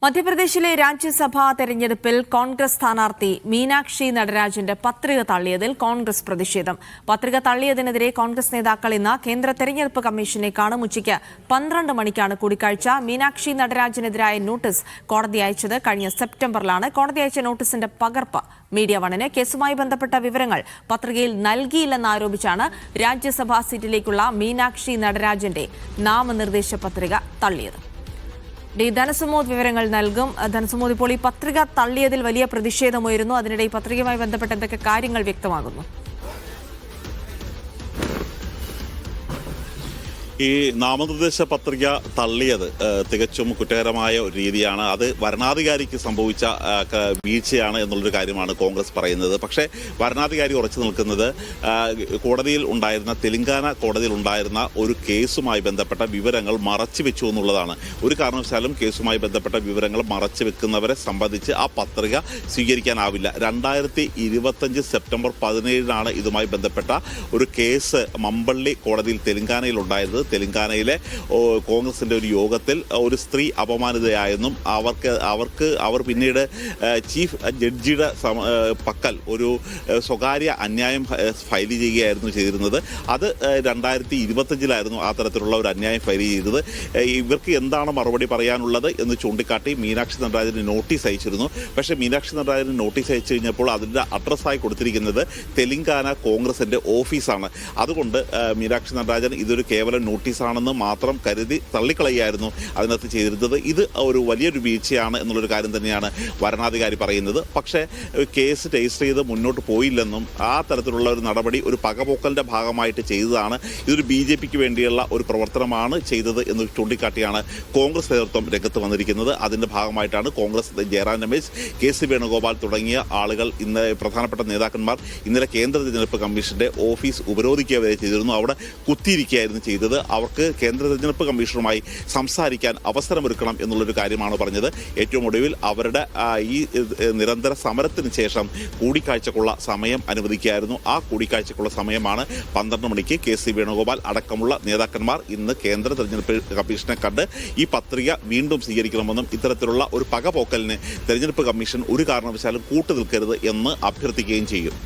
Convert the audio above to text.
മധ്യപ്രദേശിലെ രാജ്യസഭാ തെരഞ്ഞെടുപ്പിൽ കോൺഗ്രസ് സ്ഥാനാർത്ഥി മീനാക്ഷി നടരാജന്റെ പത്രിക തള്ളിയതിൽ കോൺഗ്രസ് പ്രതിഷേധം. പത്രിക തള്ളിയതിനെതിരെ കോൺഗ്രസ് നേതാക്കൾ ഇന്ന് കേന്ദ്ര തെരഞ്ഞെടുപ്പ് കമ്മീഷനെ കാണും. ഉച്ചയ്ക്ക് 12 മണിക്കാണ് കൂടിക്കാഴ്ച. മീനാക്ഷി നടരാജനെതിരായ നോട്ടീസ് കോടതി അയച്ചത് കഴിഞ്ഞ സെപ്റ്റംബറിലാണ്. കോടതി അയച്ച നോട്ടീസിന്റെ പകർപ്പ് മീഡിയ വണ്ണിന് കേസുമായി ബന്ധപ്പെട്ട വിവരങ്ങൾ പത്രികയിൽ നൽകിയില്ലെന്നാരോപിച്ചാണ് രാജ്യസഭാ സീറ്റിലേക്കുള്ള മീനാക്ഷി നടരാജന്റെ നാമനിർദ്ദേശ പത്രിക തള്ളിയത്. ധനസുമോദ് വിവരങ്ങൾ നൽകും. ധനസുമോദ്, ഇപ്പോൾ ഈ പത്രിക തള്ളിയതിൽ വലിയ പ്രതിഷേധമുയരുന്നു. അതിനിടെ ഈ പത്രികയുമായി ബന്ധപ്പെട്ട് എന്തൊക്കെ കാര്യങ്ങൾ വ്യക്തമാകുന്നു? ഈ നാമനിർദ്ദേശ പത്രിക തള്ളിയത് തികച്ചും കുറ്റകരമായ ഒരു രീതിയാണ്. അത് വരണാധികാരിക്ക് സംഭവിച്ച വീഴ്ചയാണ് എന്നുള്ളൊരു കാര്യമാണ് കോൺഗ്രസ് പറയുന്നത്. പക്ഷേ വരണാധികാരി ഉറച്ചു നിൽക്കുന്നത് കോടതിയിൽ ഉണ്ടായിരുന്ന തെലങ്കാന കോടതിയിൽ ഉണ്ടായിരുന്ന ഒരു കേസുമായി ബന്ധപ്പെട്ട വിവരങ്ങൾ മറച്ചു വെച്ചു എന്നുള്ളതാണ്. ഒരു കാരണവശാലും കേസുമായി ബന്ധപ്പെട്ട വിവരങ്ങൾ മറച്ചു വെക്കുന്നവരെ സംബന്ധിച്ച് ആ പത്രിക സ്വീകരിക്കാനാവില്ല. 2025 സെപ്റ്റംബർ 17 ഇതുമായി ബന്ധപ്പെട്ട ഒരു കേസ് മമ്പള്ളി കോടതിയിൽ തെലങ്കാനയിൽ ഉണ്ടായത്. തെലങ്കാനയിലെ കോൺഗ്രസിന്റെ ഒരു യോഗത്തിൽ ഒരു സ്ത്രീ അപമാനിതയായെന്നും അവർ പിന്നീട് ചീഫ് ജഡ്ജിയുടെ പക്കൽ ഒരു സ്വകാര്യ അന്യായം ഫയൽ ചെയ്യുകയായിരുന്നു ചെയ്തിരുന്നത്. അത് 2025 ആ തരത്തിലുള്ള ഒരു അന്യായം ഫയൽ ചെയ്തത്. ഇവർക്ക് എന്താണ് മറുപടി പറയാനുള്ളത് എന്ന് ചൂണ്ടിക്കാട്ടി മീനാക്ഷി നടരാജന് നോട്ടീസ് അയച്ചിരുന്നു. പക്ഷേ മീനാക്ഷി നടരാജന് നോട്ടീസ് അയച്ചു കഴിഞ്ഞപ്പോൾ അതിൻ്റെ അഡ്രസ്സായി കൊടുത്തിരിക്കുന്നത് തെലങ്കാന കോൺഗ്രസിന്റെ ഓഫീസാണ്. അതുകൊണ്ട് മീനാക്ഷി നടരാജൻ ഇതൊരു കേവലം നോട്ടീസാണെന്ന് മാത്രം കരുതി തള്ളിക്കളയായിരുന്നു അതിനകത്ത് ചെയ്തിരുന്നത്. ഇത് ഒരു വലിയൊരു വീഴ്ചയാണ് എന്നുള്ളൊരു കാര്യം തന്നെയാണ് വരണാധികാരി പറയുന്നത്. പക്ഷേ കേസ് രജിസ്റ്റർ ചെയ്ത് മുന്നോട്ട് പോയില്ലെന്നും ആ തരത്തിലുള്ള ഒരു നടപടി ഒരു പകപോക്കലിൻ്റെ ഭാഗമായിട്ട് ചെയ്തതാണ്, ഇതൊരു BJPക്ക് വേണ്ടിയുള്ള ഒരു പ്രവർത്തനമാണ് ചെയ്തത് എന്ന് ചൂണ്ടിക്കാട്ടിയാണ് കോൺഗ്രസ് നേതൃത്വം രംഗത്ത് വന്നിരിക്കുന്നത്. അതിൻ്റെ ഭാഗമായിട്ടാണ് കോൺഗ്രസ് ജയറാം രമേശ്, KC വേണുഗോപാൽ തുടങ്ങിയ ആളുകൾ ഇന്ന് പ്രധാനപ്പെട്ട നേതാക്കന്മാർ ഇന്നലെ കേന്ദ്ര തെരഞ്ഞെടുപ്പ് കമ്മീഷന്റെ ഓഫീസ് ഉപരോധിക്കുക വരെ ചെയ്തിരുന്നു. അവിടെ കുത്തിയിരിക്കുകയായിരുന്നു ചെയ്തത്. അവർക്ക് കേന്ദ്ര തെരഞ്ഞെടുപ്പ് കമ്മീഷണറുമായി സംസാരിക്കാൻ അവസരമൊരുക്കണം എന്നുള്ളൊരു കാര്യമാണ് പറഞ്ഞത്. ഏറ്റവും ഒടുവിൽ അവരുടെ ഈ നിരന്തര സമരത്തിന് ശേഷം കൂടിക്കാഴ്ചക്കുള്ള സമയം അനുവദിക്കുകയായിരുന്നു. ആ കൂടിക്കാഴ്ചക്കുള്ള സമയമാണ് 12 മണിക്ക് KC വേണുഗോപാൽ അടക്കമുള്ള നേതാക്കന്മാർ ഇന്ന് കേന്ദ്ര തെരഞ്ഞെടുപ്പ് കമ്മീഷനെ കണ്ട് ഈ പത്രിക വീണ്ടും സ്വീകരിക്കണമെന്നും ഇത്തരത്തിലുള്ള ഒരു പകപോക്കലിന് തെരഞ്ഞെടുപ്പ് കമ്മീഷൻ ഒരു കാരണവശാലും കൂട്ടുനിൽക്കരുത് എന്ന് അഭ്യർത്ഥിക്കുകയും ചെയ്യും.